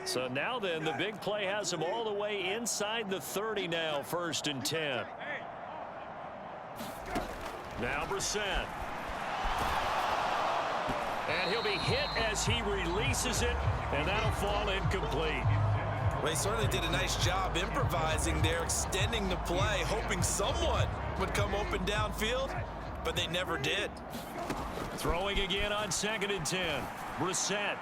So now then, the big play has him all the way inside the 30 now, 1st and 10. Now Brissett. And he'll be hit as he releases it, and that'll fall incomplete. Well, he certainly did a nice job improvising there, extending the play, hoping someone would come open downfield, but they never did. Throwing again on 2nd and 10. Brissett.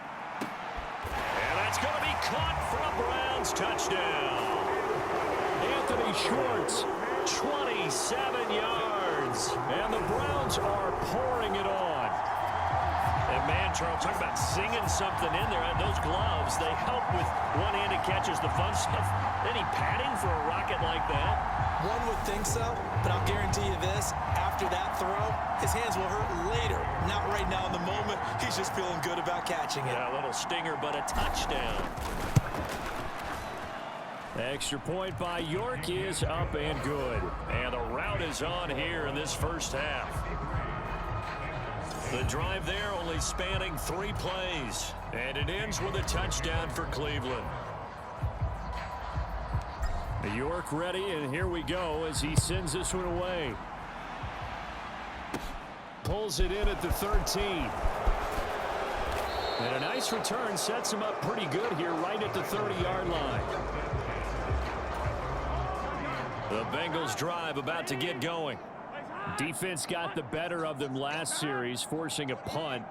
And that's going to be caught for a Browns touchdown. Anthony Schwartz, 27 yards. And the Browns are pouring it on. And man, Charles, talk about singing something in there. Those gloves, they help with one-handed catches, the fun stuff. Any padding for a rocket like that? One would think so, but I'll guarantee you this. After that throw, his hands will hurt later. Not right now in the moment. He's just feeling good about catching it. Yeah, a little stinger, but a touchdown. Extra point by York is up and good. And the route is on here in this first half. The drive there only spanning 3 plays. And it ends with a touchdown for Cleveland. York ready, and here we go as he sends this one away. Pulls it in at the 13. And a nice return sets him up pretty good here right at the 30-yard line. The Bengals drive about to get going. Defense got the better of them last series, forcing a punt.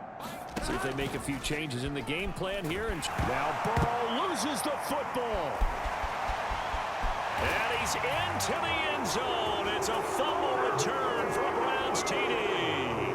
See if they make a few changes in the game plan here. And now Burrow loses the football. And he's into the end zone. It's a fumble return for a Browns TD.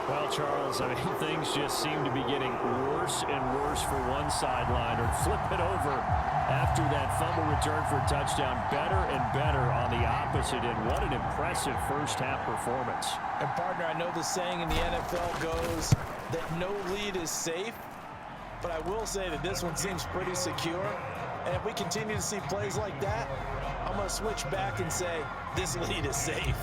Well, Charles, I mean, things just seem to be getting worse and worse for one sideline. Or flip it over after that fumble return for a touchdown. Better and better on the opposite end. What an impressive first-half performance. And, partner, I know the saying in the NFL goes that no lead is safe. But I will say that this one seems pretty secure. And if we continue to see plays like that, I'm going to switch back and say this lead is safe.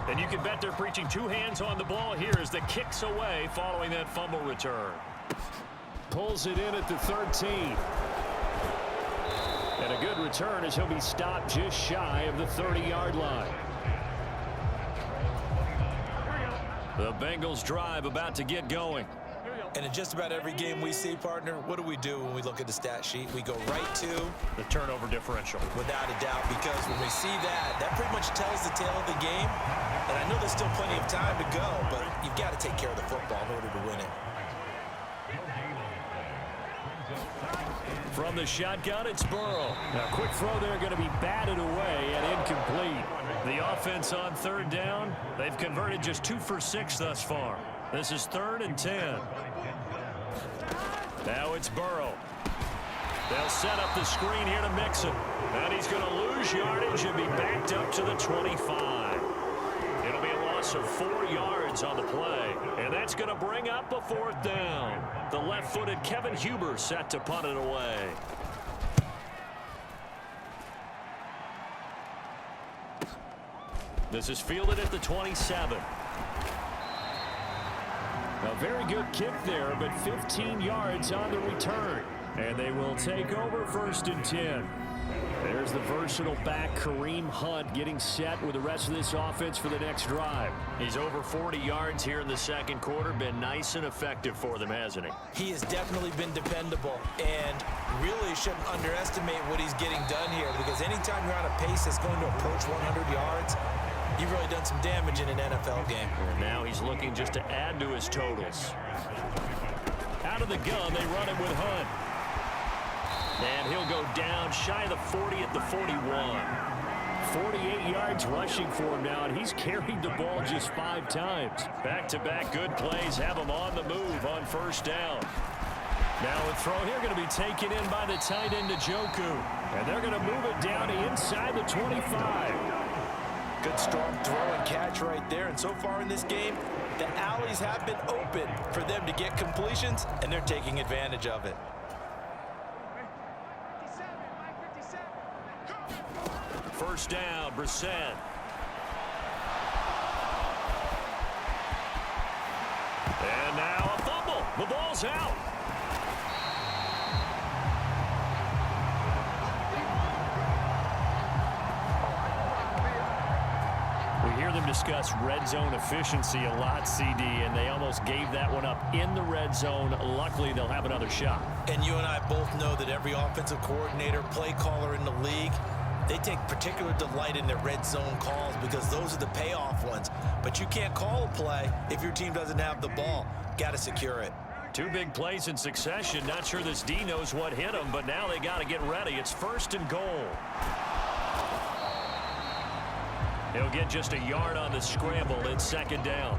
And you can bet they're preaching 2 hands on the ball here as the kick's away following that fumble return. Pulls it in at the 13. And a good return as he'll be stopped just shy of the 30-yard line. The Bengals drive about to get going. And in just about every game we see, partner, what do we do when we look at the stat sheet? We go right to the turnover differential. Without a doubt, because when we see that, that pretty much tells the tale of the game. And I know there's still plenty of time to go, but you've got to take care of the football in order to win it. From the shotgun, it's Burrow. Now, quick throw there, going to be batted away and incomplete. The offense on 3rd down, they've converted just 2 for 6 thus far. This is 3rd and 10. Now it's Burrow. They'll set up the screen here to Mixon. And he's going to lose yardage and be backed up to the 25. It'll be a loss of 4 yards on the play. And that's going to bring up a 4th down. The left-footed Kevin Huber set to punt it away. This is fielded at the 27. A very good kick there, but 15 yards on the return. And they will take over 1st and 10. There's the versatile back, Kareem Hunt, getting set with the rest of this offense for the next drive. He's over 40 yards here in the 2nd quarter. Been nice and effective for them, hasn't he? He has definitely been dependable, and really shouldn't underestimate what he's getting done here, because anytime you're on a pace that's going to approach 100 yards, you've really done some damage in an NFL game. And now he's looking just to add to his totals. Out of the gun, they run him with Hunt. And he'll go down shy of the 40 at the 41. 48 yards rushing for him now, and he's carried the ball just 5 times. Back-to-back good plays have him on the move on 1st down. Now a throw here going to be taken in by the tight end Njoku. And they're going to move it down to inside the 25. Good strong throw and catch right there. And so far in this game, the alleys have been open for them to get completions, and they're taking advantage of it. First down, Brissett. And now a fumble. The ball ball's out. We hear them discuss red zone efficiency a lot, CD, and they almost gave that one up in the red zone. Luckily, they'll have another shot. And you and I both know that every offensive coordinator, play caller in the league, they take particular delight in their red zone calls because those are the payoff ones. But you can't call a play if your team doesn't have the ball. Got to secure it. Two big plays in succession. Not sure this D knows what hit him, but now they got to get ready. It's 1st and goal. He'll get just a yard on the scramble. It's 2nd down.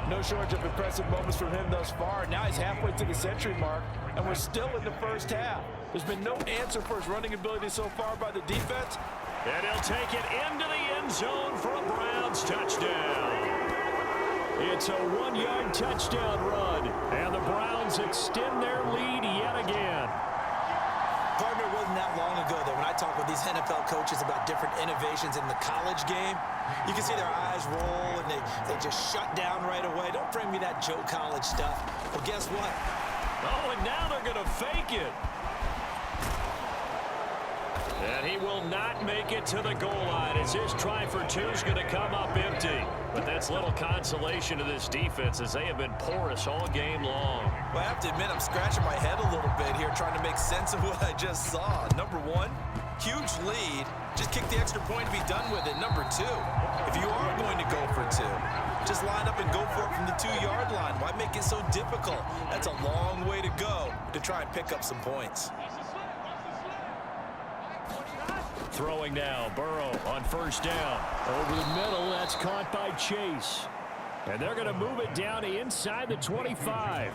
No shortage of impressive moments from him thus far. Now he's halfway to the century mark, and we're still in the first half. There's been no answer for his running ability so far by the defense. And he'll take it into the end zone for a Browns touchdown. It's a 1-yard touchdown run, and the Browns extend their lead yet again. Partner, it wasn't that long ago that when I talk with these NFL coaches about different innovations in the college game, you can see their eyes roll and they just shut down right away. Don't bring me that Joe College stuff. Well, guess what? Oh, and now they're going to fake it. And he will not make it to the goal line as his try for 2 is going to come up empty. But that's little consolation to this defense as they have been porous all game long. Well, I have to admit, I'm scratching my head a little bit here trying to make sense of what I just saw. Number 1, huge lead. Just kick the extra point to be done with it. Number 2, if you are going to go for 2, just line up and go for it from the 2-yard line. Why make it so difficult? That's a long way to go to try and pick up some points. Throwing now, Burrow on 1st down. Over the middle, that's caught by Chase. And they're going to move it down to inside the 25.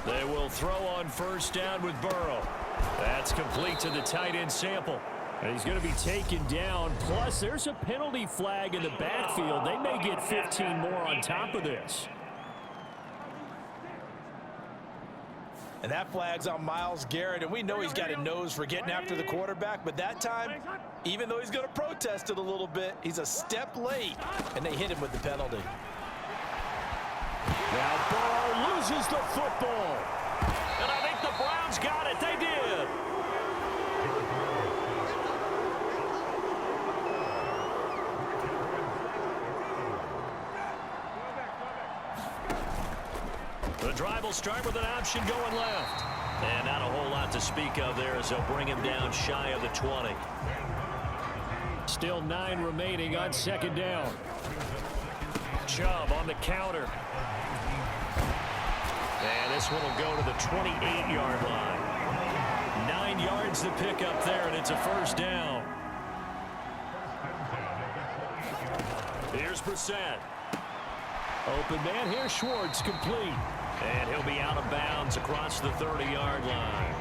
They will throw on 1st down with Burrow. That's complete to the tight end Sample. And he's going to be taken down. Plus, there's a penalty flag in the backfield. They may get 15 more on top of this. And that flag's on Myles Garrett, and we know he's got a nose for getting after the quarterback, but that time, even though he's going to protest it a little bit, he's a step late, and they hit him with the penalty. Now Burrow loses the football. And I think the Browns got it. They did. The drive will start with an option going left. And not a whole lot to speak of there as they'll bring him down shy of the 20. Still 9 remaining on 2nd down. Chubb on the counter. And this one will go to the 28-yard line. 9 yards to pick up there, and it's a 1st down. Here's Brissett. Open man here, Schwartz, complete. And he'll be out of bounds across the 30-yard line.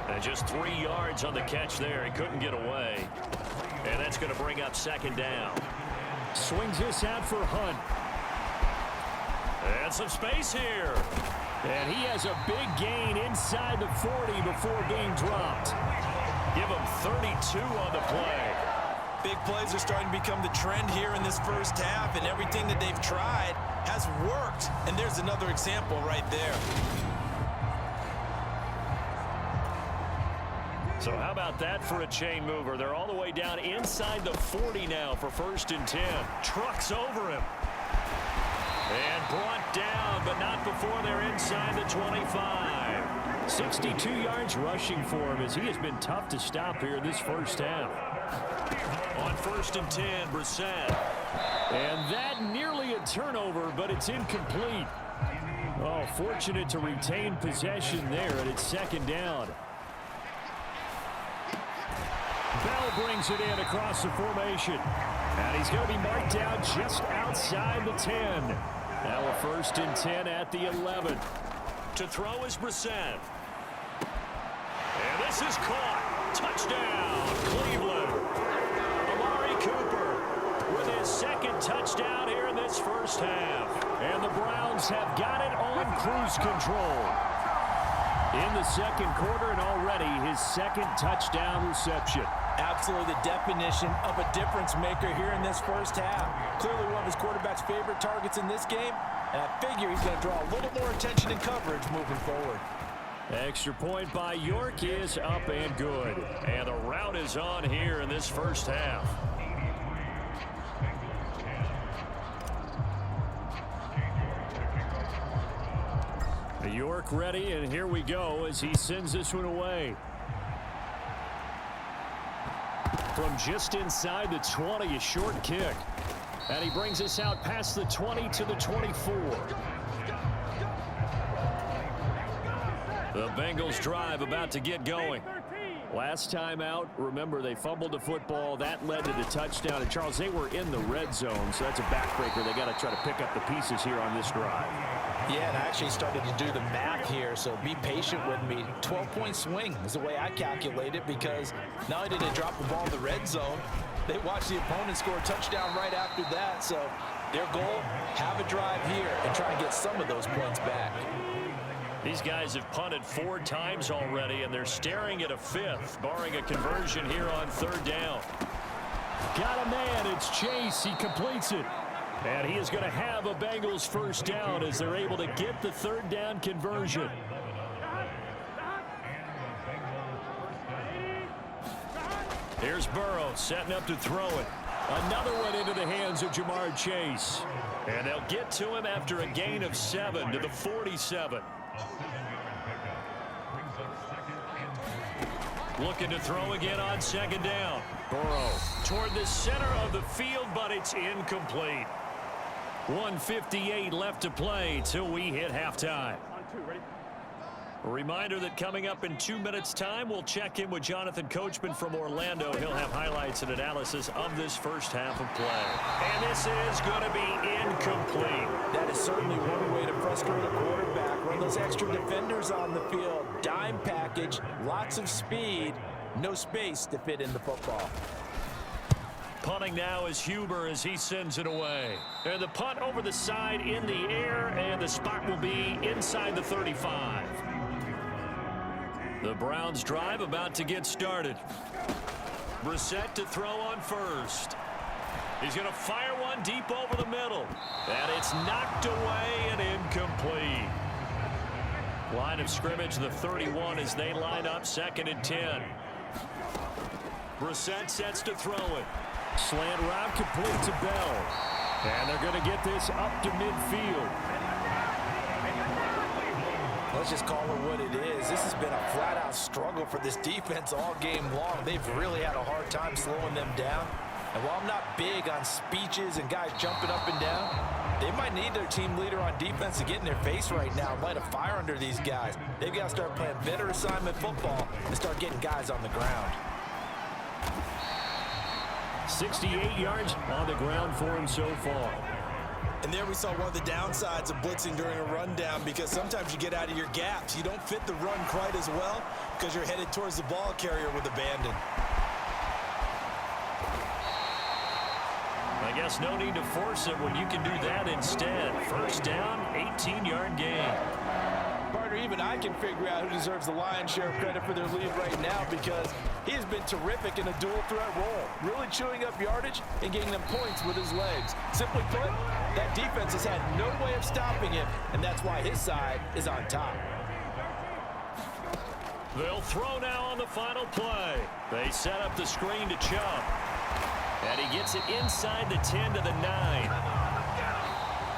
And just 3 yards on the catch there. He couldn't get away. And that's going to bring up 2nd down. Swings this out for Hunt. And some space here. And he has a big gain inside the 40 before being dropped. Give him 32 on the play. Big plays are starting to become the trend here in this first half, and everything that they've tried has worked. And there's another example right there. So how about that for a chain mover? They're all the way down inside the 40 now for 1st and 10. Trucks over him. And brought down, but not before they're inside the 25. 62 yards rushing for him as he has been tough to stop here this first half. On 1st and 10, Brissett. And that nearly a turnover, but it's incomplete. Oh, fortunate to retain possession there, and it's 2nd down. Bell brings it in across the formation. And he's going to be marked down just outside the 10. Now a 1st and 10 at the 11. To throw is Brissett. And this is caught. Touchdown, Cleveland. Amari Cooper with his 2nd touchdown here in this first half. And the Browns have got it on cruise control. In the second quarter, and already his second touchdown reception. Absolutely the definition of a difference maker here in this first half. Clearly one of his quarterback's favorite targets in this game, and I figure he's going to draw a little more attention and coverage moving forward. Extra point by York is up and good. And the rout is on here in this first half. York ready, and here we go as he sends this one away. From just inside the 20, a short kick. And he brings us out past the 20 to the 24. The Bengals drive about to get going. Last time out, remember, they fumbled the football. That led to the touchdown. And, Charles, they were in the red zone, so that's a backbreaker. They got to try to pick up the pieces here on this drive. Yeah, and I actually started to do the math here, so be patient with me. 12-point swing is the way I calculate it, because not only did they drop the ball in the red zone, they watched the opponent score a touchdown right after that. So their goal, have a drive here and try and get some of those points back. These guys have punted 4 times already, and they're staring at a 5th, barring a conversion here on 3rd down. Got a man. It's Chase. He completes it. And he is going to have a Bengals first down as they're able to get the 3rd down conversion. Here's Burrow setting up to throw it. Another one into the hands of Jamar Chase. And they'll get to him after a gain of 7 to the 47. Looking to throw again on 2nd down. Burrow toward the center of the field, but it's incomplete. 1:58 left to play till we hit halftime. A reminder that coming up in 2 minutes' time, we'll check in with Jonathan Coachman from Orlando. He'll have highlights and analysis of this first half of play. And this is going to be incomplete. That is certainly one way to frustrate a quarterback. Run those extra defenders on the field. Dime package, lots of speed, no space to fit in the football. Punting now is Huber as he sends it away. And the punt over the side in the air, and the spot will be inside the 35. The Browns drive about to get started. Brissett to throw on first. He's going to fire one deep over the middle. And it's knocked away and incomplete. Line of scrimmage, the 31 as they line up 2nd and 10. Brissett sets to throw it. Slant route complete to Bell. And they're going to get this up to midfield. Let's just call it what it is. This has been a flat-out struggle for this defense all game long. They've really had a hard time slowing them down. And while I'm not big on speeches and guys jumping up and down, they might need their team leader on defense to get in their face right now and light a fire under these guys. They've got to start playing better assignment football and start getting guys on the ground. 68 yards on the ground for him so far. And there we saw one of the downsides of blitzing during a rundown, because sometimes you get out of your gaps. You don't fit the run quite as well because you're headed towards the ball carrier with abandon. I guess no need to force it when you can do that instead. First down, 18-yard gain. Partner, even I can figure out who deserves the lion's share of credit for their lead right now, because he has been terrific in a dual threat role, really chewing up yardage and getting them points with his legs. Simply put, that defense has had no way of stopping him, and that's why his side is on top. They'll throw now on the final play. They set up the screen to Chubb. And he gets it inside the 10 to the 9.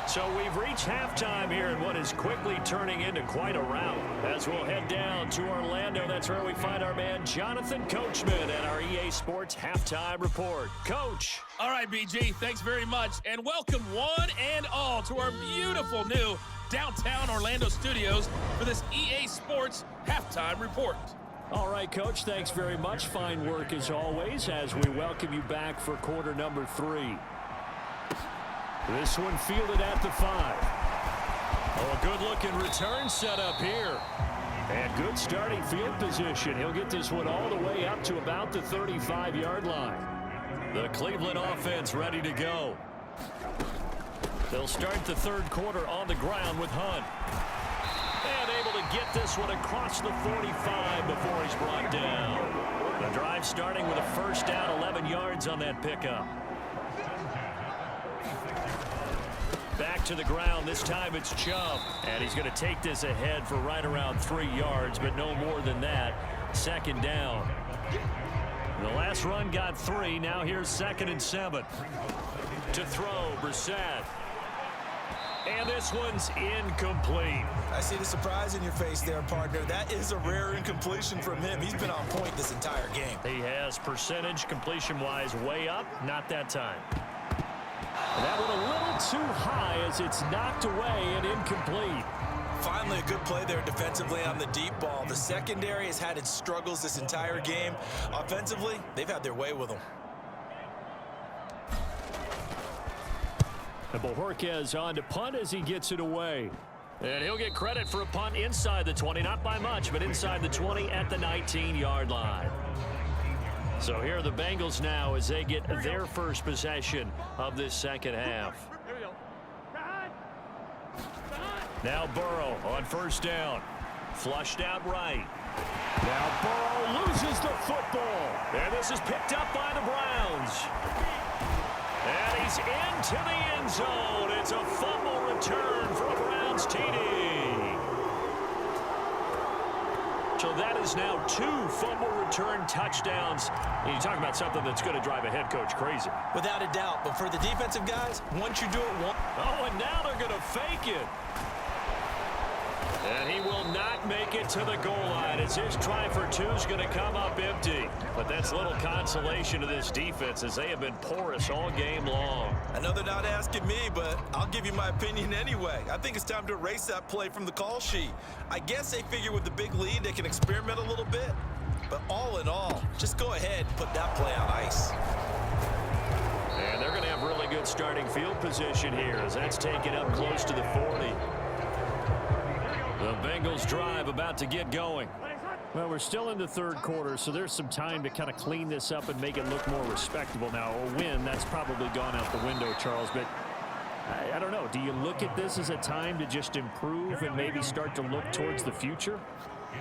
So we've reached halftime here in what is quickly turning into quite a rout. As we'll head down to Orlando, that's where we find our man Jonathan Coachman at our EA Sports Halftime Report. Coach. All right, BG, thanks very much. And welcome one and all to our beautiful new downtown Orlando studios for this EA Sports Halftime Report. All right, Coach, thanks very much. Fine work as always as we welcome you back for quarter number 3. This one fielded at the 5. Oh, a good-looking return set up here. And good starting field position. He'll get this one all the way up to about the 35-yard line. The Cleveland offense ready to go. They'll start the third quarter on the ground with Hunt. And able to get this one across the 45 before he's brought down. The drive starting with a first down, 11 yards on that pickup. Back to the ground. This time it's Chubb. And he's going to take this ahead for right around 3 yards, but no more than that. Second down. The last run got 3. Now here's 2nd and 7. To throw, Brissett. And this one's incomplete. I see the surprise in your face there, partner. That is a rare incompletion from him. He's been on point this entire game. He has percentage completion-wise way up. Not that time. That one a little too high as it's knocked away and incomplete. Finally, a good play there defensively on the deep ball. The secondary has had its struggles this entire game. Offensively, they've had their way with them. And Bojorquez on to punt as he gets it away. And he'll get credit for a punt inside the 20. Not by much, but inside the 20 at the 19-yard line. So here are the Bengals now as they get their first possession of this second half. Now Burrow on first down. Flushed out right. Now Burrow loses the football. And this is picked up by the Browns. And he's into the end zone. It's a fumble return for a Browns TD. So that is now 2 fumble return touchdowns. And you talk about something that's going to drive a head coach crazy. Without a doubt. But for the defensive guys, once you do it once. Oh, and now they're going to fake it. And he will not make it to the goal line as his try for 2 is going to come up empty. But that's little consolation to this defense as they have been porous all game long. I know they're not asking me, but I'll give you my opinion anyway. I think it's time to erase that play from the call sheet. I guess they figure with the big lead they can experiment a little bit. But all in all, just go ahead and put that play on ice. And they're going to have really good starting field position here as that's taken up close to the 40. The Bengals drive about to get going. Well, we're still in the third quarter, so there's some time to kind of clean this up and make it look more respectable. Now, a win, that's probably gone out the window, Charles, but I don't know. Do you look at this as a time to just improve and maybe start to look towards the future?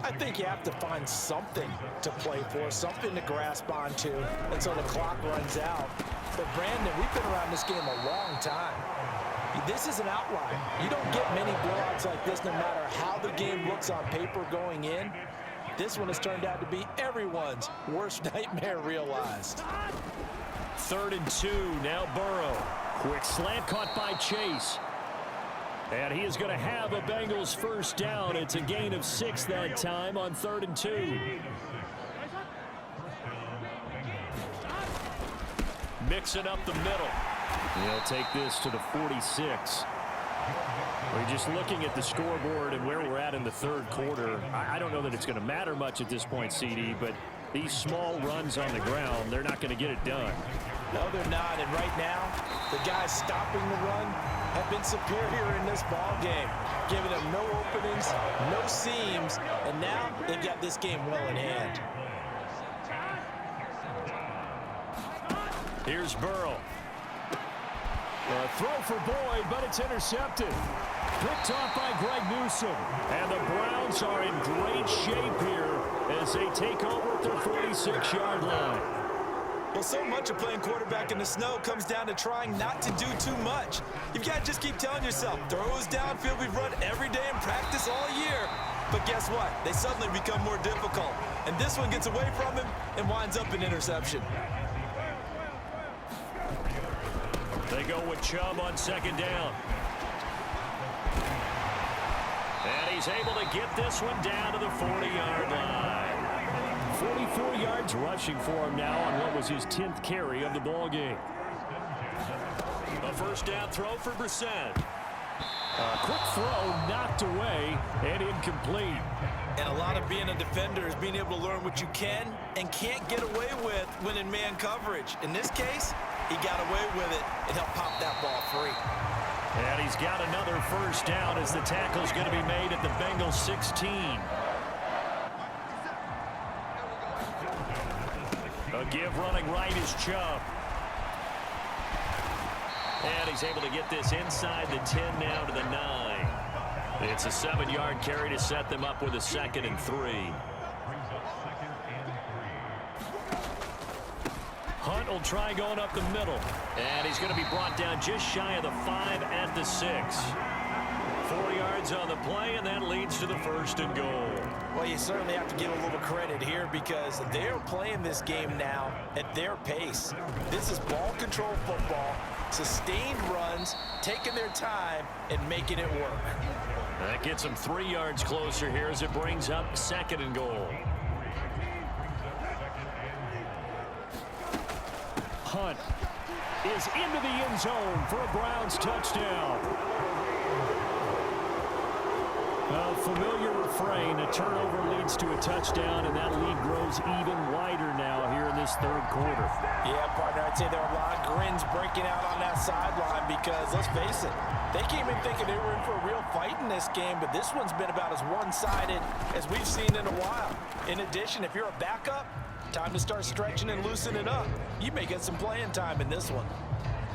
I think you have to find something to play for, something to grasp onto until the clock runs out. But, Brandon, we've been around this game a long time. This is an outlier. You don't get many blowouts like this no matter how the game looks on paper going in. This one has turned out to be everyone's worst nightmare realized. 3rd and 2, now Burrow. Quick slant caught by Chase. And he is going to have a Bengals first down. It's a gain of 6 that time on 3rd and 2. Mixing up the middle. He'll take this to the 46. We're just looking at the scoreboard and where we're at in the third quarter. I don't know that it's going to matter much at this point, CD, but these small runs on the ground, they're not going to get it done. No, they're not. And right now, the guys stopping the run have been superior in this ball game, giving them no openings, no seams, and now they've got this game well in hand. Here's Burrow. A throw for Boyd, but it's intercepted. Picked off by Greg Newsome. And the Browns are in great shape here as they take over at their 46-yard line. Well, so much of playing quarterback in the snow comes down to trying not to do too much. You've got to just keep telling yourself, throws downfield we've run every day in practice all year. But guess what? They suddenly become more difficult. And this one gets away from him and winds up an interception. They go with Chubb on 2nd down. And he's able to get this one down to the 40-yard line. 44 yards rushing for him now on what was his 10th carry of the ball game. A first down throw for Brissett. A quick throw knocked away and incomplete. And a lot of being a defender is being able to learn what you can and can't get away with when in man coverage. In this case, he got away with it and helped pop that ball free. And he's got another first down as the tackle's going to be made at the Bengals 16. A give running right is Chubb. And he's able to get this inside the 10 now to the 9. It's a 7-yard carry to set them up with a 2nd and 3. Hunt will try going up the middle. And he's going to be brought down just shy of the 5 at the 6. 4 yards on the play, and that leads to the 1st and goal. Well, you certainly have to give a little credit here because they're playing this game now at their pace. This is ball control football, sustained runs, taking their time, and making it work. That gets them 3 yards closer here as it brings up 2nd and goal. Hunt is into the end zone for a Browns touchdown. A familiar refrain, a turnover leads to a touchdown, and that lead grows even wider now here in this 3rd quarter. Yeah, partner, I'd say there are a lot of grins breaking out on that sideline because, let's face it, they came in thinking they were in for a real fight in this game, but this one's been about as one-sided as we've seen in a while. In addition, if you're a backup, time to start stretching and loosening up. You may get some playing time in this one.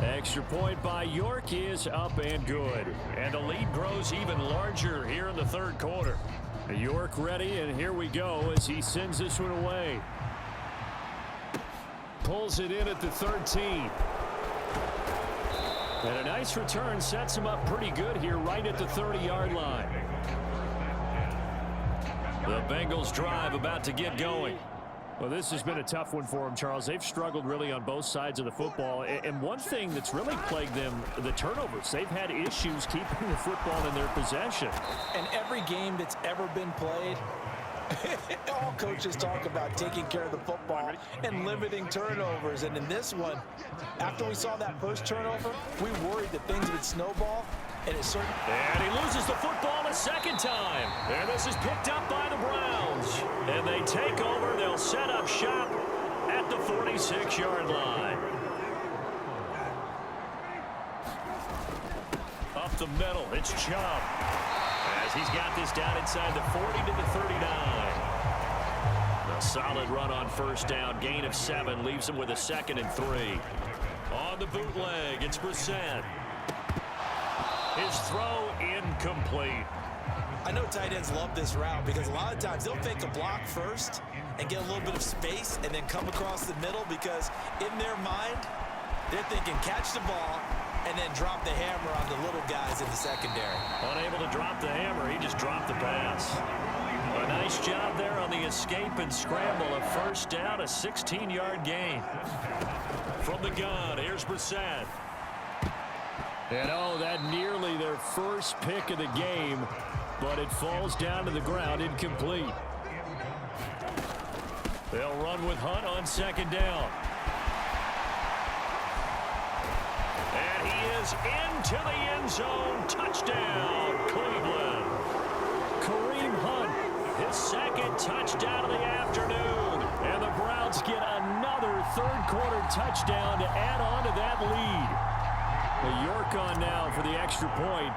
Extra point by York is up and good. And the lead grows even larger here in the 3rd quarter. York ready, and here we go as he sends this one away. Pulls it in at the 13. And a nice return sets him up pretty good here right at the 30-yard line. The Bengals drive about to get going. Well, this has been a tough one for them, Charles. They've struggled really on both sides of the football. And one thing that's really plagued them, the turnovers. They've had issues keeping the football in their possession. And every game that's ever been played, all coaches talk about taking care of the football and limiting turnovers. And in this one, after we saw that first turnover, we worried that things would snowball. And he loses the football a 2nd time. And this is picked up by the Browns. And they take over. They'll set up shop at the 46-yard line. Up the middle, it's Chubb. As he's got this down inside the 40 to the 39. A solid run on 1st down. Gain of 7 leaves him with a 2nd and 3. On the bootleg, it's Brissett. His throw incomplete. I know tight ends love this route because a lot of times they'll fake a block first and get a little bit of space and then come across the middle because in their mind, they're thinking catch the ball and then drop the hammer on the little guys in the secondary. Unable to drop the hammer, he just dropped the pass. A nice job there on the escape and scramble. A 1st down, a 16-yard gain. From the gun, here's Brissett. And that nearly their first pick of the game, but it falls down to the ground incomplete. They'll run with Hunt on 2nd down. And he is into the end zone. Touchdown, Cleveland. Kareem Hunt, his 2nd touchdown of the afternoon. And the Browns get another 3rd quarter touchdown to add on to that lead. York on now for the extra point.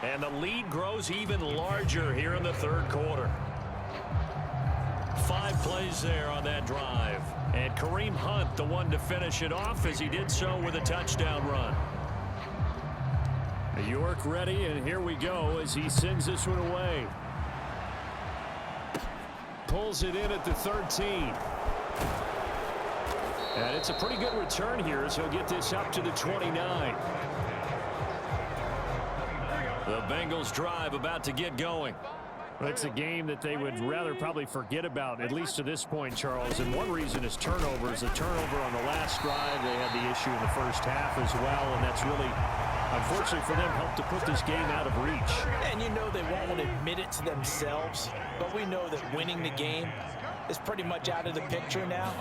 And the lead grows even larger here in the 3rd quarter. 5 plays there on that drive. And Kareem Hunt, the one to finish it off as he did so with a touchdown run. York ready, and here we go as he sends this one away. Pulls it in at the 13. And it's a pretty good return here as he'll get this up to the 29. The Bengals drive about to get going. It's a game that they would rather probably forget about, at least to this point, Charles. And one reason is turnovers. A turnover on the last drive. They had the issue in the 1st half as well, and that's really, unfortunately for them, helped to put this game out of reach. And you know they won't want to admit it to themselves, but we know that winning the game is pretty much out of the picture now.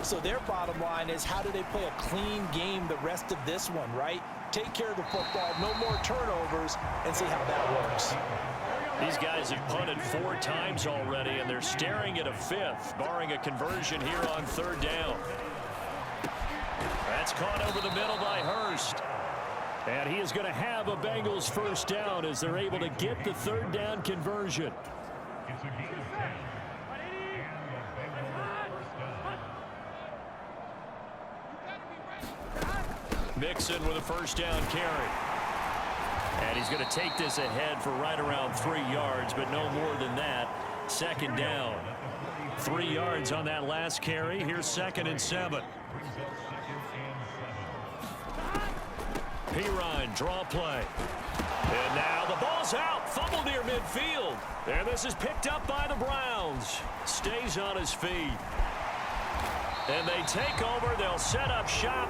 So their bottom line is, how do they play a clean game the rest of this one, right? Take care of the football, no more turnovers, and see how that works. These guys have punted 4 times already, and they're staring at a 5th, barring a conversion here on 3rd down. That's caught over the middle by Hurst. And he is going to have a Bengals 1st down as they're able to get the 3rd down conversion. Mixon with a first down carry. And he's going to take this ahead for right around 3 yards, but no more than that. Second down. 3 yards on that last carry. Here's 2nd and 7. Pirine, draw play. And now the ball's out. Fumble near midfield. And this is picked up by the Browns. Stays on his feet. And they take over. They'll set up shop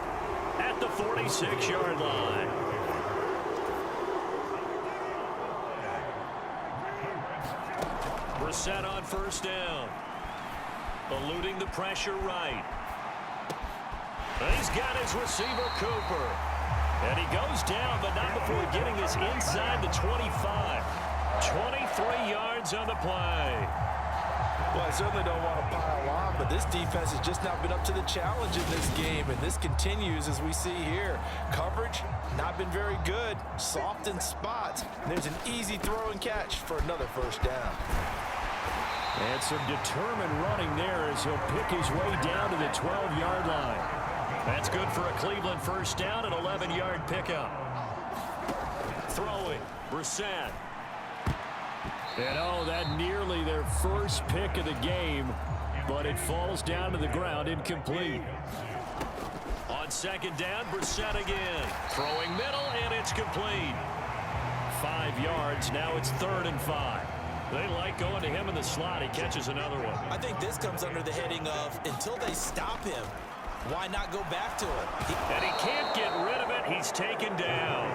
at the 46-yard line. Brissett on first down. Eluding the pressure right. And he's got his receiver, Cooper. And he goes down, but not before getting us inside the 25. 23 yards on the play. Well, I certainly don't want to pile on, but this defense has just not been up to the challenge in this game, and this continues as we see here. Coverage, not been very good. Soft in spots. And there's an easy throw and catch for another first down. And some determined running there as he'll pick his way down to the 12-yard line. That's good for a Cleveland first down, an 11-yard pickup. Throwing, Brissett. And oh, that nearly their first pick of the game, but it falls down to the ground, incomplete. On second down, Brissett again. Throwing middle, and it's complete. 5 yards, now it's 3rd and 5. They like going to him in the slot. He catches another one. I think this comes under the heading of, until they stop him, why not go back to it? And he can't get rid of it. He's taken down.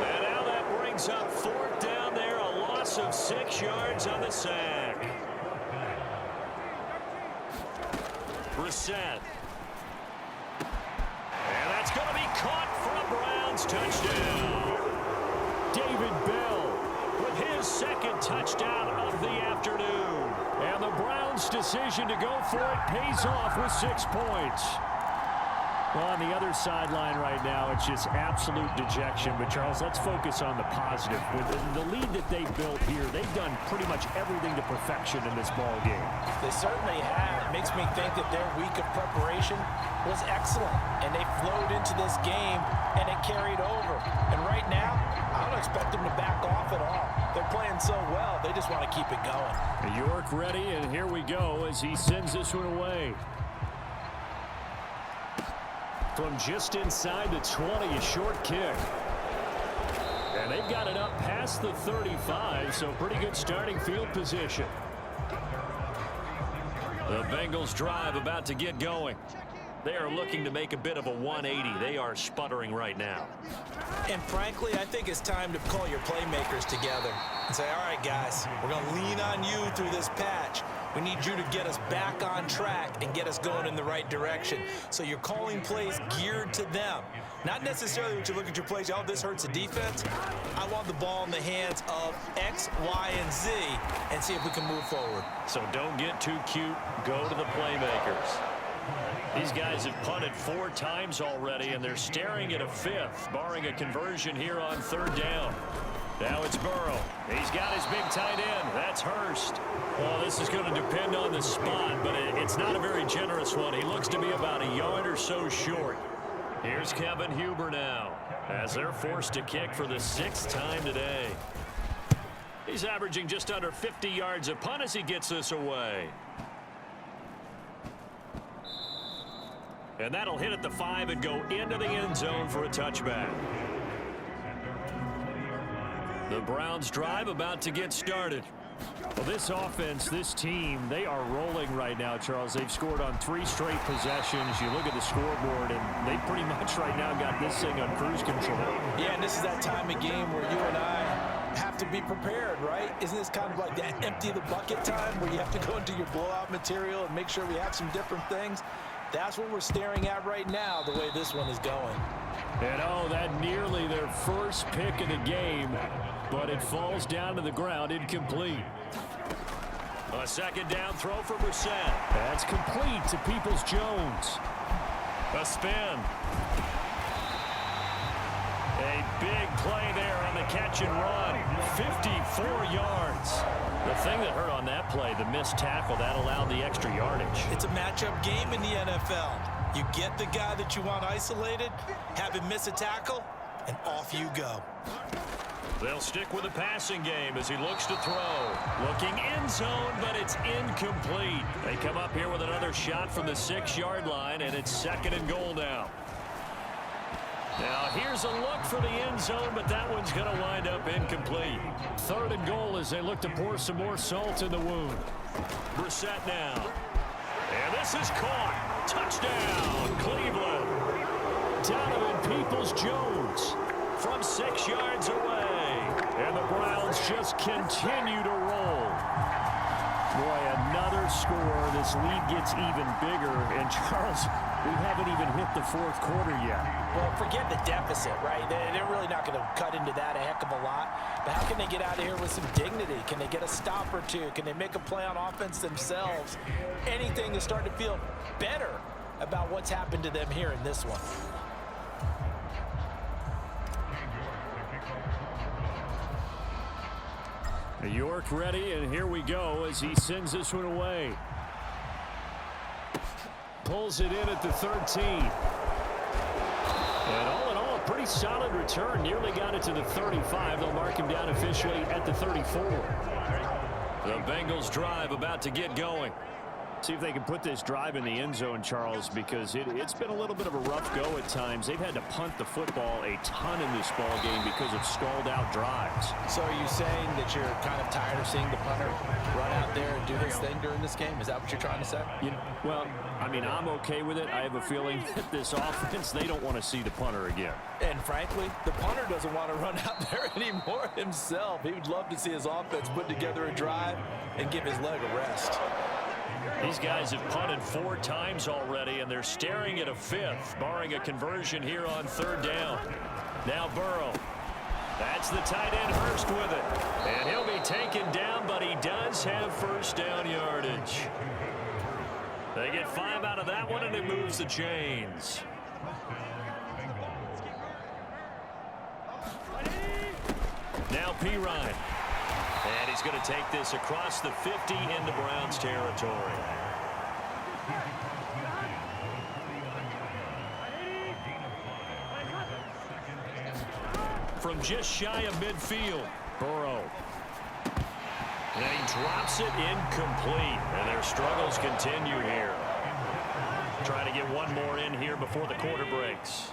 And now that brings up 4th down there, a loss of 6 yards on the sack. Brissett. And that's going to be caught for a Browns touchdown. David Bell with his 2nd touchdown of the afternoon. And the Browns' decision to go for it pays off with 6 points. Well, on the other sideline right now, it's just absolute dejection. But, Charles, let's focus on the positive. With the lead that they built here, they've done pretty much everything to perfection in this ball game. They certainly have. It makes me think that their week of preparation was excellent. And they flowed into this game, and it carried over. And right now, I don't expect them to back off at all. They're playing so well, they just want to keep it going. York ready, and here we go as he sends this one away. From just inside the 20, a short kick. And they've got it up past the 35, so pretty good starting field position. The Bengals drive about to get going. They are looking to make a bit of a 180. They are sputtering right now. And frankly, I think it's time to call your playmakers together and say, all right, guys, we're going to lean on you through this patch. We need you to get us back on track and get us going in the right direction. So you're calling plays geared to them. Not necessarily when you look at your plays, oh, this hurts the defense. I want the ball in the hands of X, Y, and Z and see if we can move forward. So don't get too cute. Go to the playmakers. These guys have punted 4 times already, and they're staring at a 5th, barring a conversion here on 3rd down. Now it's Burrow. He's got his big tight end. That's Hurst. Well, this is going to depend on the spot, but it's not a very generous one. He looks to be about a yard or so short. Here's Kevin Huber now, as they're forced to kick for the 6th time today. He's averaging just under 50 yards a punt as he gets this away. And that'll hit at the 5 and go into the end zone for a touchback. The Browns drive about to get started. Well, this offense, this team, they are rolling right now, Charles. They've scored on 3 straight possessions. You look at the scoreboard, and they pretty much right now got this thing on cruise control. Yeah, and this is that time of game where you and I have to be prepared, right? Isn't this kind of like that empty the bucket time where you have to go into your blowout material and make sure we have some different things? That's what we're staring at right now, the way this one is going. And oh, that nearly their first pick of the game, but it falls down to the ground, incomplete. A 2nd down throw for Brissett. That's complete to Peoples-Jones. A spin. A big play there on the catch and run. 54 yards. The thing that hurt on that play, the missed tackle, that allowed the extra yardage. It's a matchup game in the NFL. You get the guy that you want isolated, have him miss a tackle, and off you go. They'll stick with the passing game as he looks to throw. Looking end zone, but it's incomplete. They come up here with another shot from the 6-yard line, and it's 2nd and goal now. Now, here's a look for the end zone, but that one's going to wind up incomplete. 3rd and goal as they look to pour some more salt in the wound. Brissett now. And this is caught. Touchdown, Cleveland. Donovan Peoples-Jones from 6 yards away. And the Browns just continue to roll. Boy, another score. This lead gets even bigger. And, Charles, we haven't even hit the 4th quarter yet. Well, forget the deficit, right? They're really not going to cut into that a heck of a lot. But how can they get out of here with some dignity? Can they get a stop or two? Can they make a play on offense themselves? Anything to start to feel better about what's happened to them here in this one. York ready, and here we go as he sends this one away. Pulls it in at the 13. And all in all, a pretty solid return. Nearly got it to the 35. They'll mark him down officially at the 34. The Bengals drive about to get going. See if they can put this drive in the end zone, Charles, because it's been a little bit of a rough go at times. They've had to punt the football a ton in this ball game because of stalled out drives. So are you saying that you're kind of tired of seeing the punter run out there and do his thing during this game? Is that what you're trying to say? Well, I mean, I'm okay with it. I have a feeling that this offense, they don't want to see the punter again. And frankly, the punter doesn't want to run out there anymore himself. He would love to see his offense put together a drive and give his leg a rest. These guys have punted 4 times already, and they're staring at a 5th, barring a conversion here on 3rd down. Now Burrow. That's the tight end Hurst with it. And he'll be taken down, but he does have 1st down yardage. They get 5 out of that one, and it moves the chains. Now Pirine. And he's going to take this across the 50 into Browns territory. From just shy of midfield, Burrow. And he drops it incomplete. And their struggles continue here. Trying to get one more in here before the quarter breaks.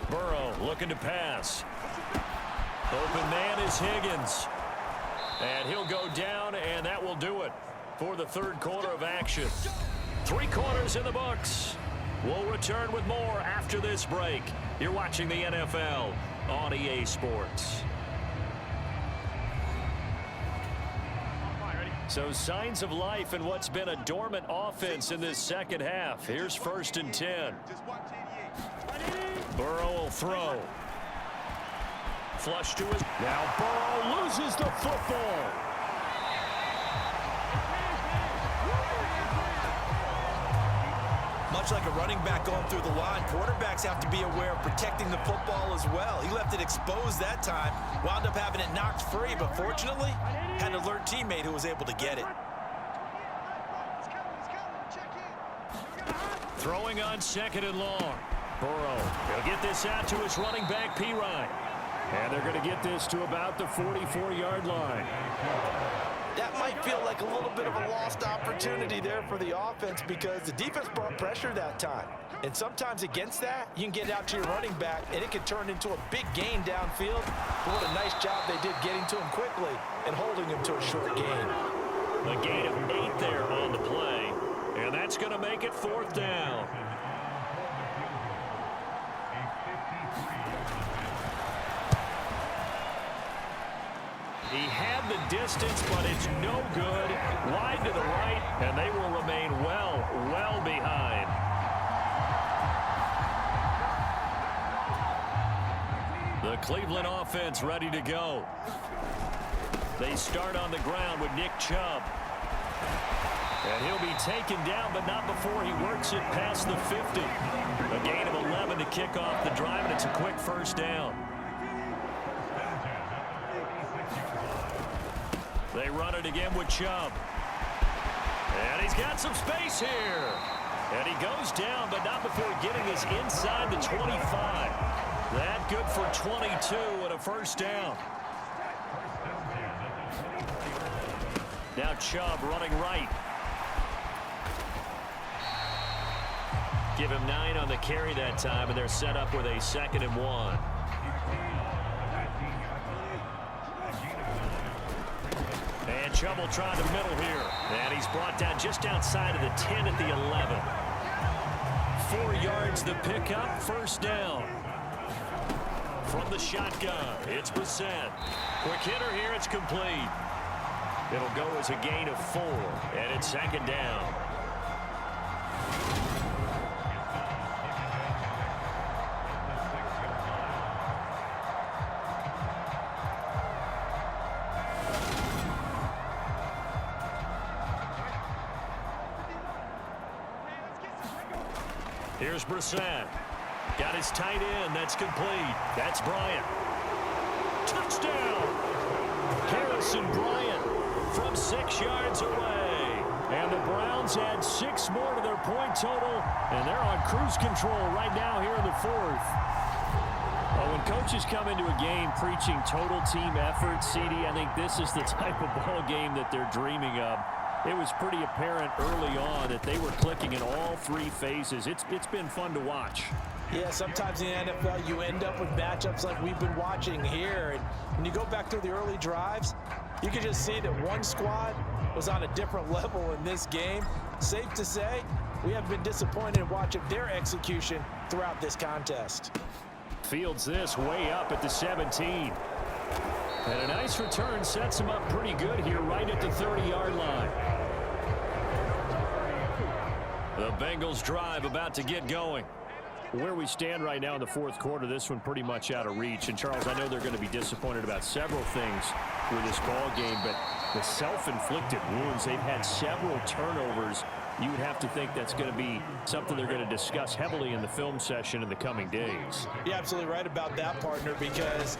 Burrow looking to pass. Open man is Higgins. And he'll go down, and that will do it for the 3rd quarter of action. 3 quarters in the books. We'll return with more after this break. You're watching the NFL on EA Sports. So signs of life in what's been a dormant offense in this 2nd half. Here's 1st and 10. Burrow will throw. Flush to his. Now Burrow loses the football. Much like a running back going through the line, quarterbacks have to be aware of protecting the football as well. He left it exposed that time, wound up having it knocked free, but fortunately, had an alert teammate who was able to get it. Throwing on 2nd and long. Burrow, he'll get this out to his running back, Pirine. And they're going to get this to about the 44-yard line. That might feel like a little bit of a lost opportunity there for the offense because the defense brought pressure that time. And sometimes against that, you can get out to your running back, and it can turn into a big gain downfield. But what a nice job they did getting to him quickly and holding him to a short gain. A gain of 8 there on the play. And that's going to make it 4th down. He had the distance, but it's no good. Wide to the right, and they will remain well behind. The Cleveland offense ready to go. They start on the ground with Nick Chubb. And he'll be taken down, but not before he works it past the 50. A gain of 11 to kick off the drive, and it's a quick 1st down. They run it again with Chubb. And he's got some space here. And he goes down, but not before getting us inside the 25. That good for 22 and a first down. Now Chubb running right. Give him 9 on the carry that time, and they're set up with a 2nd and 1. And Chubb will try the middle here. And he's brought down just outside of the 10 at the 11. 4 yards the pickup, first down. From the shotgun, it's Brissett. Quick hitter here, it's complete. It'll go as a gain of 4, and it's 2nd down. Here's Brissett. Got his tight end. That's complete. That's Bryant. Touchdown! Harrison Bryant from 6 yards away. And the Browns add 6 more to their point total, and they're on cruise control right now here in the 4th. Well, when coaches come into a game preaching total team effort, CD, I think this is the type of ball game that they're dreaming of. It was pretty apparent early on that they were clicking in all 3 phases. It's been fun to watch. Yeah, sometimes in the NFL you end up with matchups like we've been watching here. And when you go back through the early drives, you can just see that one squad was on a different level in this game. Safe to say, we have been disappointed in watching their execution throughout this contest. Fields this way up at the 17. And a nice return sets him up pretty good here right at the 30-yard line. The Bengals drive about to get going. Where we stand right now in the 4th quarter, this one pretty much out of reach. And, Charles, I know they're going to be disappointed about several things with this ball game, but the self-inflicted wounds, they've had several turnovers. You would have to think that's going to be something they're going to discuss heavily in the film session in the coming days. You're absolutely right about that, partner, because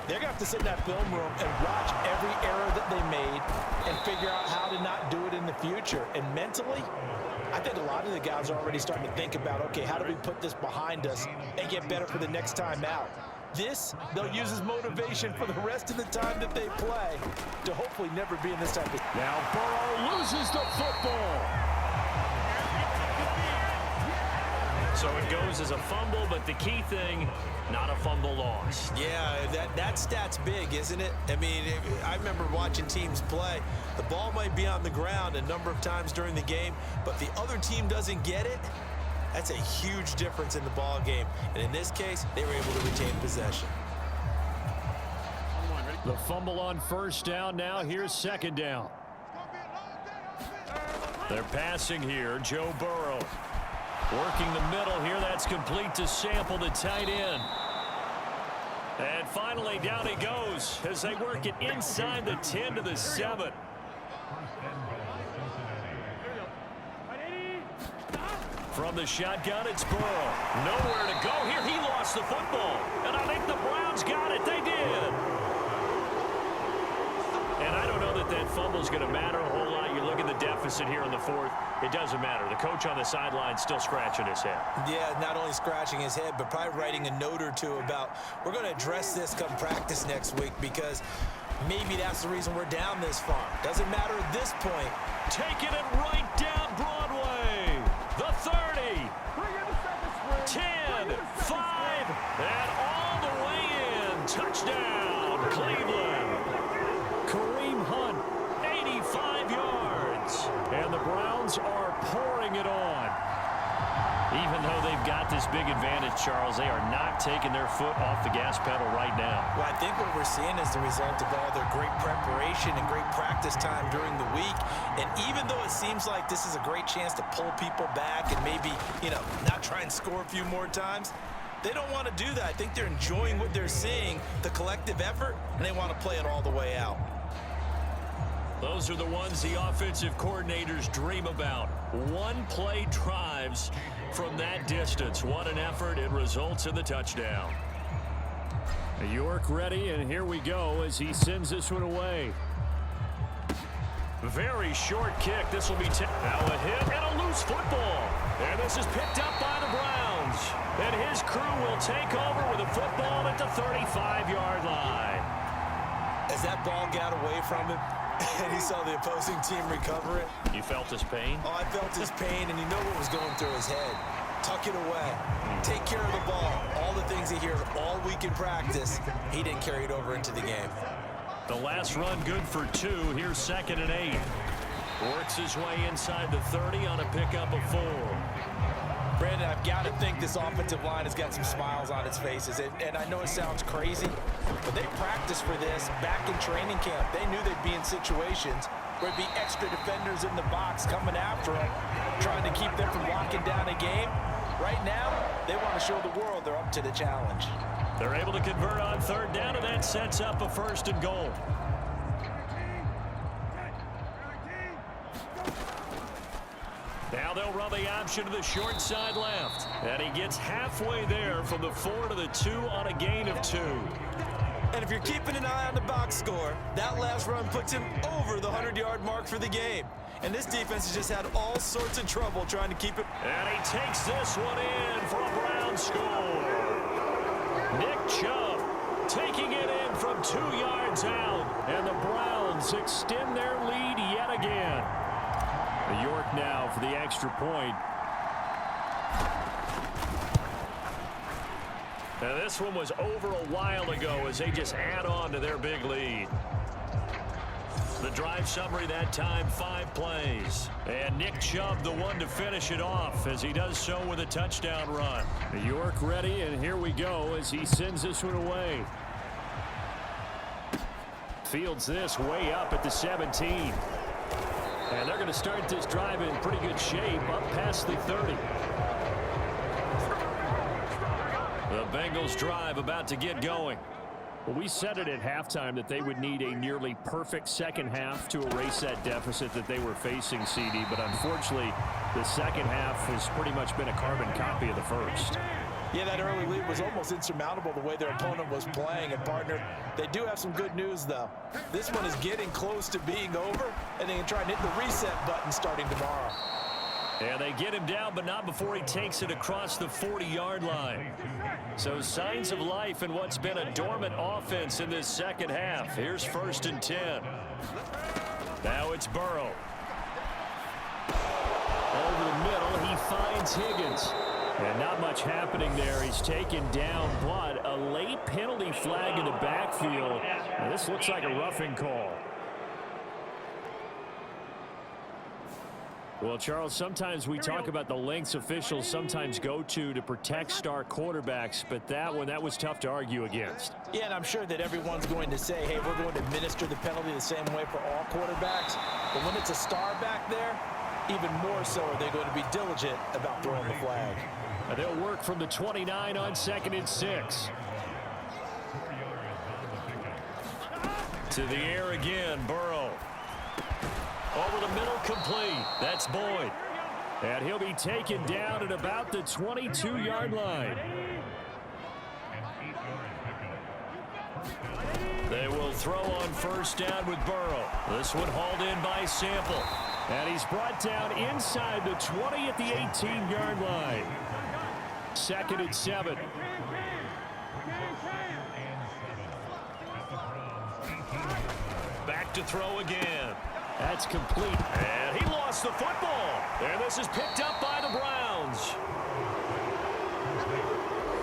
they're going to have to sit in that film room and watch every error that they made and figure out how to not do it in the future. And mentally, I think a lot of the guys are already starting to think about, okay, how do we put this behind us and get better for the next time out? This, they'll use as motivation for the rest of the time that they play to hopefully never be in this type of... Now Burrow loses the football. So it goes as a fumble, but the key thing, not a fumble loss. Yeah, that stat's big, isn't it? I mean, I remember watching teams play. The ball might be on the ground a number of times during the game, but the other team doesn't get it. That's a huge difference in the ball game. And in this case, they were able to retain possession. The fumble on first down now. Here's 2nd down. They're passing here. Joe Burrow. Working the middle here. That's complete to Sample, the tight end. And finally, down he goes as they work it inside the 10 to the 7. From the shotgun, it's Burrow. Nowhere to go here. He lost the football. And I think the Browns got it. They did. And I don't know that that fumble's going to matter a whole lot. You look at the deficit here in the 4th. It doesn't matter. The coach on the sideline still scratching his head. Yeah, not only scratching his head, but probably writing a note or two about, we're going to address this come practice next week, because maybe that's the reason we're down this far. Doesn't matter at this point. Taking it right down Broadway. The 30. 10, 5, and all the way in. Touchdown, Cleveland. Kareem Hunt, 85 yards. And the Browns are pouring it on. Even though they've got this big advantage, Charles, they are not taking their foot off the gas pedal right now. Well, I think what we're seeing is the result of all their great preparation and great practice time during the week. And even though it seems like this is a great chance to pull people back and maybe, not try and score a few more times, they don't want to do that. I think they're enjoying what they're seeing, the collective effort, and they want to play it all the way out. Those are the ones the offensive coordinators dream about. One-play drives from that distance. What an effort. It results in the touchdown. York ready, and here we go as he sends this one away. Very short kick. This will be now a hit and a loose football. And this is picked up by the Browns. And his crew will take over with a football at the 35-yard line. As that ball got away from him, and he saw the opposing team recover it. You felt his pain? Oh, I felt his pain, and you know what was going through his head. Tuck it away. Take care of the ball. All the things he hears all week in practice, he didn't carry it over into the game. The last run good for 2. Here's 2nd and 8. Works his way inside the 30 on a pickup of 4. Brandon, I've got to think this offensive line has got some smiles on its faces. And I know it sounds crazy, but they practiced for this back in training camp. They knew they'd be in situations where it'd be extra defenders in the box coming after them, trying to keep them from locking down a game. Right now, they want to show the world they're up to the challenge. They're able to convert on 3rd down, and that sets up a 1st and goal. Now they'll run the option to the short side left. And he gets halfway there from the 4 to the 2 on a gain of 2. And if you're keeping an eye on the box score, that last run puts him over the 100-yard mark for the game. And this defense has just had all sorts of trouble trying to keep it. And he takes this one in for a Brown score. Nick Chubb taking it in from 2 yards out. And the Browns extend their lead yet again. York now for the extra point. Now this one was over a while ago as they just add on to their big lead. The drive summary that time, 5 plays. And Nick Chubb the one to finish it off as he does so with a touchdown run. York ready, and here we go as he sends this one away. Fields this way up at the 17. And they're going to start this drive in pretty good shape up past the 30. The Bengals drive about to get going. Well, we said it at halftime that they would need a nearly perfect second half to erase that deficit that they were facing, CD. But unfortunately, the second half has pretty much been a carbon copy of the first. Yeah, that early lead was almost insurmountable the way their opponent was playing. And, partner, they do have some good news, though. This one is getting close to being over, and they can try and hit the reset button starting tomorrow. And they get him down, but not before he takes it across the 40-yard line. So signs of life in what's been a dormant offense in this second half. Here's 1st and 10. Now it's Burrow. Over the middle, he finds Higgins. And not much happening there. He's taken down, but a late penalty flag in the backfield. Now, this looks like a roughing call. Well, Charles, sometimes we talk about the lengths officials sometimes go to protect star quarterbacks, but that was tough to argue against. Yeah, and I'm sure that everyone's going to say, hey, we're going to administer the penalty the same way for all quarterbacks. But when it's a star back there, even more so are they going to be diligent about throwing the flag. And they'll work from the 29 on 2nd and 6. To the air again, Burrow. Over the middle, complete. That's Boyd. And he'll be taken down at about the 22-yard line. They will throw on 1st down with Burrow. This one hauled in by Sample. And he's brought down inside the 20 at the 18-yard line. 2nd and 7. Back to throw again. That's complete. And he lost the football. And this is picked up by the Browns.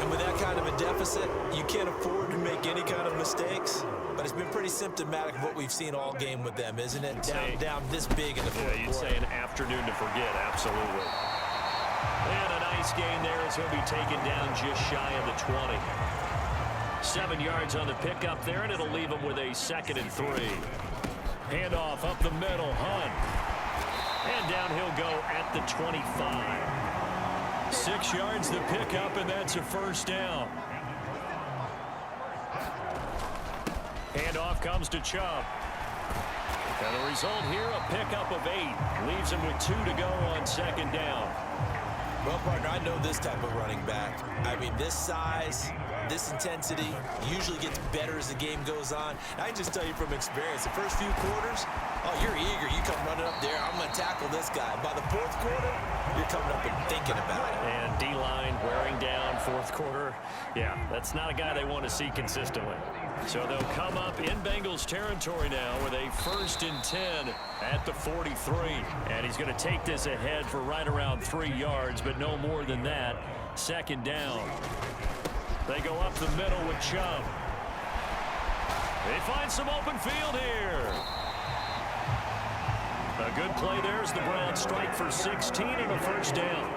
And with that kind of a deficit, you can't afford to make any kind of mistakes. But it's been pretty symptomatic of what we've seen all game with them, isn't it? Down this big in the fourth quarter. You'd say an afternoon to forget, absolutely. And a nice gain there as he'll be taken down just shy of the 20. 7 yards on the pickup there, and it'll leave him with a 2nd and 3. Handoff up the middle, Hunt. And down he'll go at the 25. 6 yards to pick up, and that's a 1st down. Handoff comes to Chubb. And the result here, a pickup of 8. Leaves him with 2 to go on 2nd down. Well, partner, I know this type of running back. I mean, this size, this intensity usually gets better as the game goes on. I can just tell you from experience, the first few quarters, oh, you're eager. You come running up there, I'm going to tackle this guy. By the fourth quarter, you're coming up and thinking about it. And D-line wearing down fourth quarter. Yeah, that's not a guy they want to see consistently. So they'll come up in Bengals territory now with a 1st and 10 at the 43. And he's going to take this ahead for right around 3 yards, but no more than that. 2nd down. They go up the middle with Chubb. They find some open field here. A good play there as the Browns strike for 16 and a 1st down.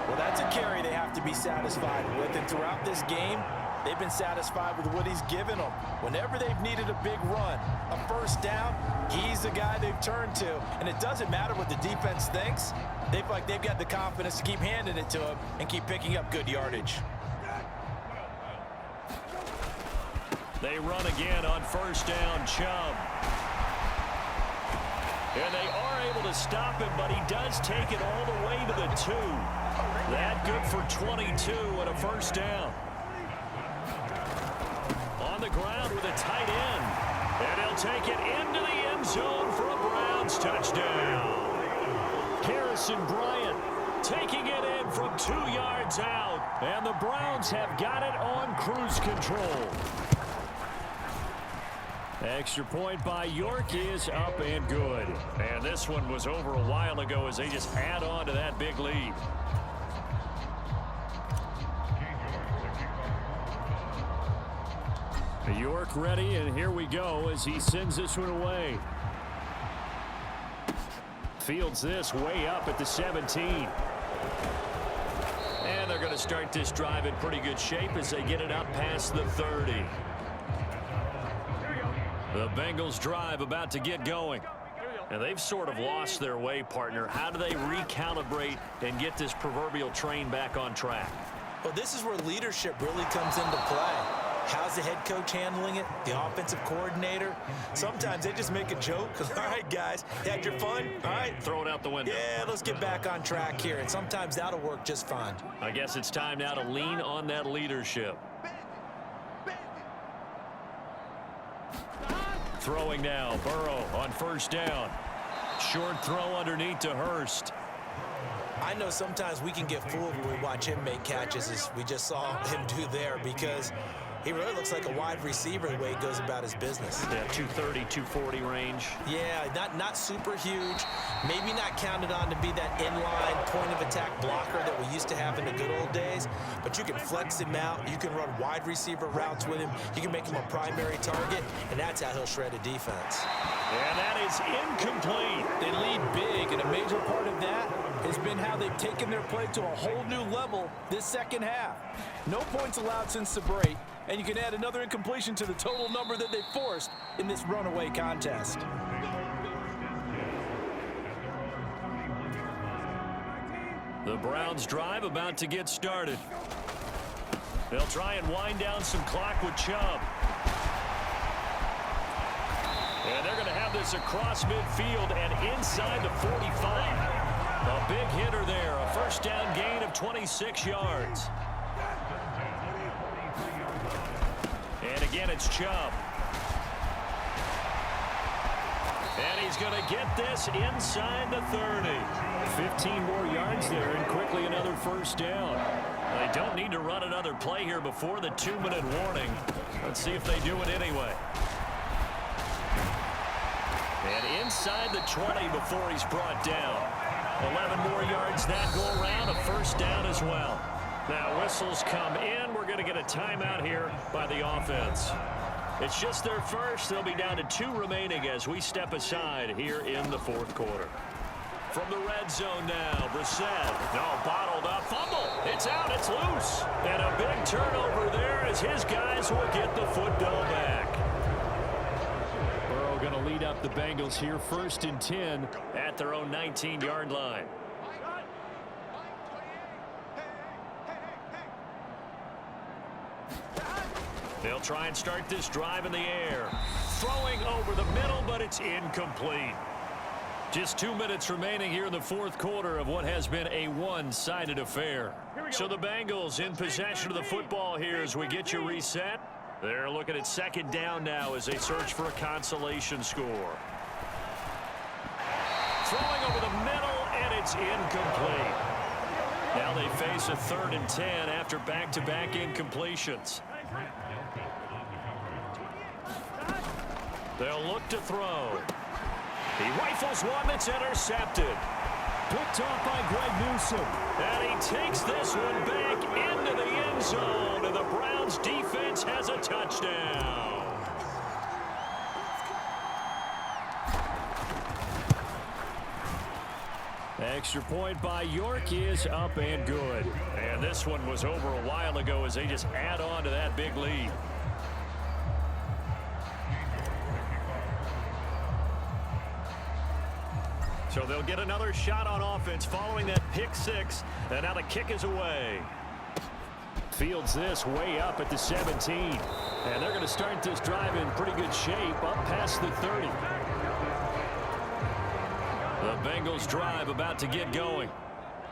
Well, that's a carry they have to be satisfied with. And throughout this game, they've been satisfied with what he's given them. Whenever they've needed a big run, a 1st down, he's the guy they've turned to. And it doesn't matter what the defense thinks. They've got the confidence to keep handing it to him and keep picking up good yardage. They run again on 1st down, Chubb. And they are able to stop him, but he does take it all the way to the 2. That good for 22 and a 1st down. On the ground with a tight end. And he'll take it into the end zone for a Browns touchdown. Harrison Bryant taking it in from 2 yards out. And the Browns have got it on cruise control. Extra point by York is up and good. And this one was over a while ago as they just add on to that big lead. York ready, and here we go as he sends this one away. Fields this way up at the 17. And they're going to start this drive in pretty good shape as they get it up past the 30. The Bengals drive about to get going. And they've sort of lost their way, partner. How do they recalibrate and get this proverbial train back on track? Well, this is where leadership really comes into play. How's the head coach handling it? The offensive coordinator? Sometimes they just make a joke. All right, guys, had your fun? All right. Throw it out the window. Yeah, let's get back on track here. And sometimes that'll work just fine. I guess it's time now to lean on that leadership. Throwing now, Burrow on 1st down. Short throw underneath to Hurst. I know sometimes we can get fooled when we watch him make catches, as we just saw him do there, because he really looks like a wide receiver the way he goes about his business. Yeah, 230, 240 range. Yeah, not super huge. Maybe not counted on to be that inline point-of-attack blocker that we used to have in the good old days. But you can flex him out. You can run wide receiver routes with him. You can make him a primary target, and that's how he'll shred a defense. And that is incomplete. They lead big, and a major part of that has been how they've taken their play to a whole new level this second half. No points allowed since the break, and you can add another incompletion to the total number that they forced in this runaway contest. The Browns drive about to get started. They'll try and wind down some clock with Chubb. And they're going to have this across midfield and inside the 45. A big hitter there, a 1st down gain of 26 yards. And again, it's Chubb. And he's going to get this inside the 30. 15 more yards there, and quickly another 1st down. They don't need to run another play here before the 2-minute warning. Let's see if they do it anyway. And inside the 20 before he's brought down. 11 more yards that go around, a 1st down as well. Now whistles come in. We're going to get a timeout here by the offense. It's just their first. They'll be down to 2 remaining as we step aside here in the 4th quarter. From the red zone now, Brissett. No, bottled up. Fumble. It's out. It's loose. And a big turnover there as his guys will get the football back. Burrow going to lead up the Bengals here, 1st and 10 at their own 19-yard line. They'll try and start this drive in the air. Throwing over the middle, but it's incomplete. Just 2 minutes remaining here in the fourth quarter of what has been a one-sided affair. So the Bengals in possession of the football here as we get you reset. They're looking at second down now as they search for a consolation score. Throwing over the middle, and it's incomplete. Now they face a 3rd and 10 after back-to-back incompletions. They'll look to throw. He rifles one that's intercepted. Picked off by Greg Newsome. And he takes this one back into the end zone. And the Browns defense has a touchdown. Extra point by York is up and good. And this one was over a while ago as they just add on to that big lead. So they'll get another shot on offense following that pick six. And now the kick is away. Fields this way up at the 17. And they're going to start this drive in pretty good shape up past the 30. The Bengals drive about to get going.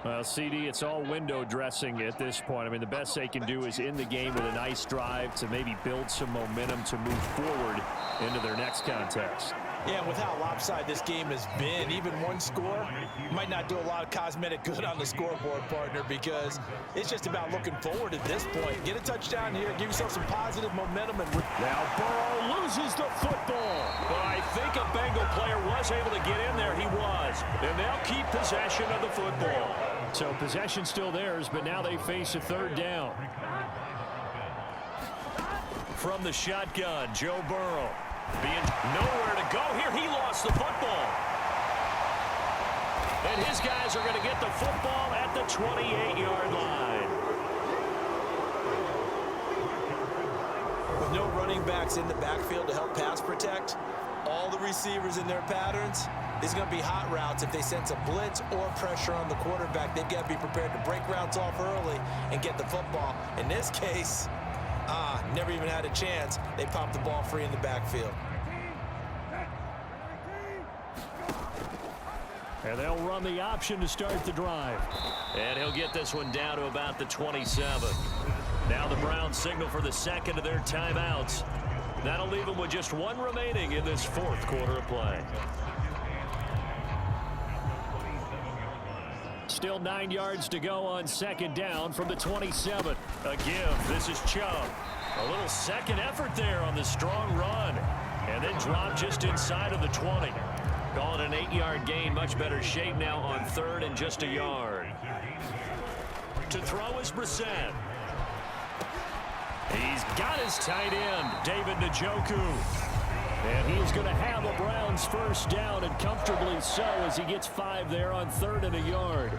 Well, CD, it's all window dressing at this point. I mean, the best they can do is end the game with a nice drive to maybe build some momentum to move forward into their next contest. Yeah, with how lopsided this game has been, even one score might not do a lot of cosmetic good on the scoreboard, partner, because it's just about looking forward at this point. Get a touchdown here, give yourself some positive momentum. And now Burrow loses the football. But I think a Bengal player was able to get in there. He was. And they'll keep possession of the football. So possession still theirs, but now they face a 3rd down. From the shotgun, Joe Burrow. Being nowhere to go here. He lost the football. And his guys are going to get the football at the 28-yard line. With no running backs in the backfield to help pass protect, all the receivers in their patterns, it's going to be hot routes. If they sense a blitz or pressure on the quarterback, they've got to be prepared to break routes off early and get the football. In this case, never even had a chance. They popped the ball free in the backfield. And they'll run the option to start the drive. And he'll get this one down to about the 27. Now the Browns signal for the second of their timeouts. That'll leave them with just one remaining in this fourth quarter of play. Still 9 yards to go on second down from the 27. A give. This is Chubb. A little second effort there on the strong run. And then drop just inside of the 20. Call it an 8-yard gain. Much better shape now on 3rd and just a yard. To throw is Brissett. He's got his tight end, David Njoku. And he's going to have a Browns first down, and comfortably so, as he gets 5 there on 3rd and a yard.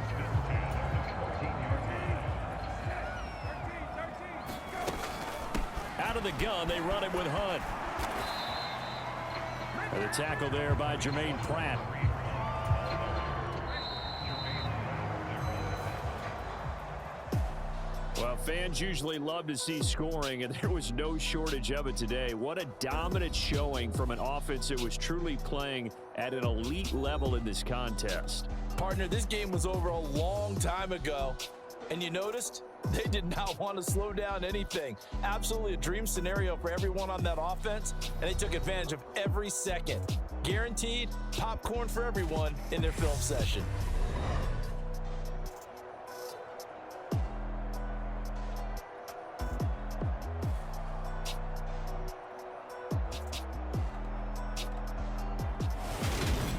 Out of the gun, they run it with Hunt. And the tackle there by Jermaine Pratt. Well, fans usually love to see scoring, and there was no shortage of it today. What a dominant showing from an offense that was truly playing at an elite level in this contest. Partner, this game was over a long time ago, and you noticed they did not want to slow down anything. Absolutely a dream scenario for everyone on that offense, and they took advantage of every second. Guaranteed popcorn for everyone in their film session.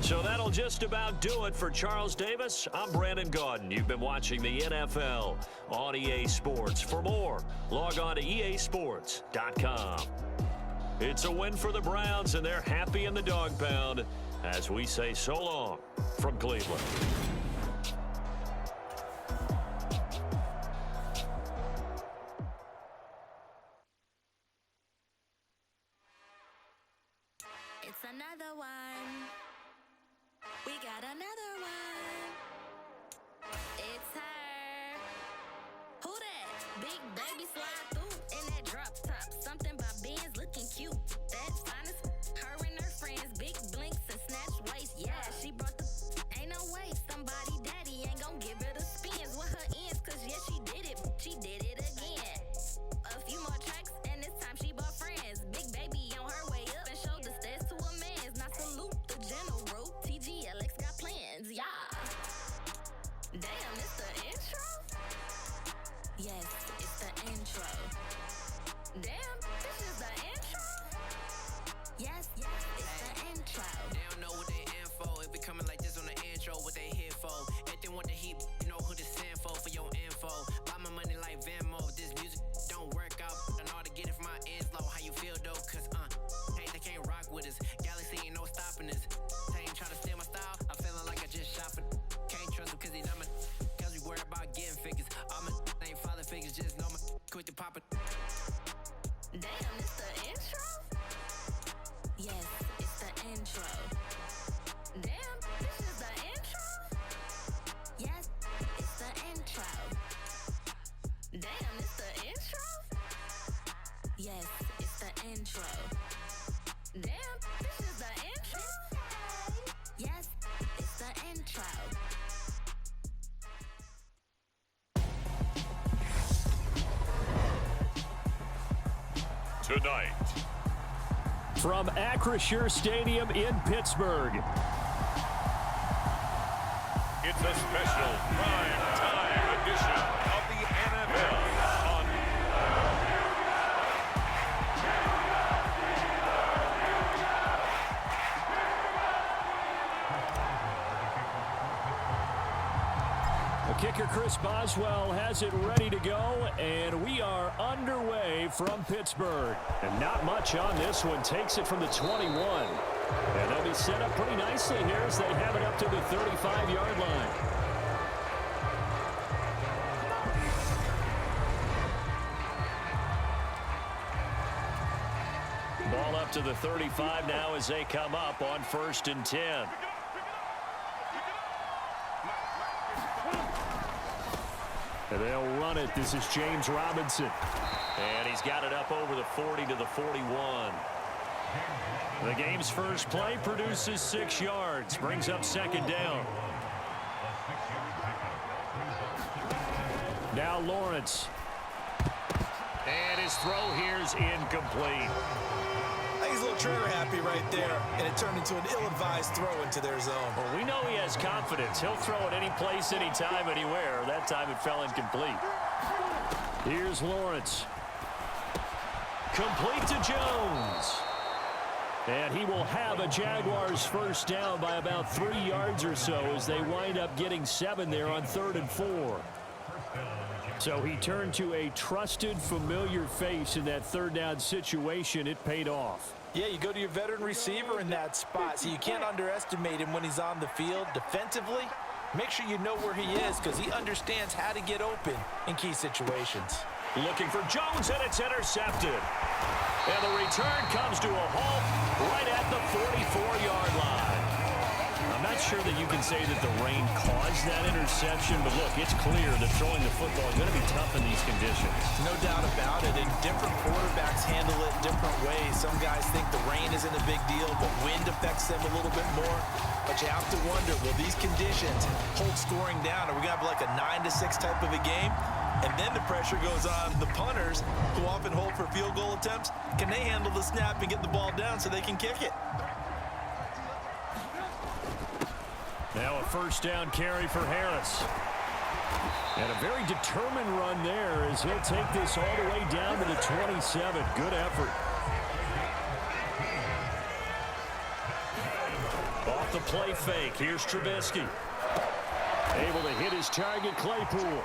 So that'll just about do it for Charles Davis. I'm Brandon Gaudin. You've been watching the NFL on EA Sports. For more, log on to easports.com. It's a win for the Browns, and they're happy in the dog pound as we say so long from Cleveland. It's another one. We got another one. It's her. Who that? Big baby slide through in that drop top. Something about Benz looking cute. That's finest. Her and her friends, big blinks and snatch waist. Yeah, she brought the From Acrisure Stadium in Pittsburgh. It's a special prime time edition of the NFL on the kicker Chris Boswell has it ready to go, and we are underway from Pittsburgh. And not much on this one. Takes it from the 21. And they'll be set up pretty nicely here as they have it up to the 35-yard line. Ball up to the 35 now as they come up on 1st and 10. And they'll run it. This is James Robinson. And he's got it up over the 40 to the 41. The game's first play produces 6 yards. Brings up 2nd down. Now Lawrence. And his throw here is incomplete. I think he's a little trigger happy right there, and it turned into an ill-advised throw into their zone. Well, we know he has confidence. He'll throw it any place, anytime, anywhere. That time it fell incomplete. Here's Lawrence. Complete to Jones. And he will have a Jaguars first down by about 3 yards or so as they wind up getting 7 there on 3rd and 4. So he turned to a trusted, familiar face in that 3rd down situation. It paid off. Yeah, you go to your veteran receiver in that spot, so you can't underestimate him when he's on the field. Defensively, make sure you know where he is because he understands how to get open in key situations. Looking for Jones, and it's intercepted. And the return comes to a halt right at the 44-yard line. I'm not sure that you can say that the rain caused that interception, but look, it's clear that throwing the football is going to be tough in these conditions. No doubt about it, and different quarterbacks handle it different ways. Some guys think the rain isn't a big deal, but wind affects them a little bit more. But you have to wonder, will these conditions hold scoring down? Are we going to have like a 9-6 type of a game? And then the pressure goes on the punters, who often hold for field goal attempts. Can they handle the snap and get the ball down so they can kick it? Now a first down carry for Harris. And a very determined run there as he'll take this all the way down to the 27. Good effort. Off the play fake. Here's Trubisky. Able to hit his target, Claypool.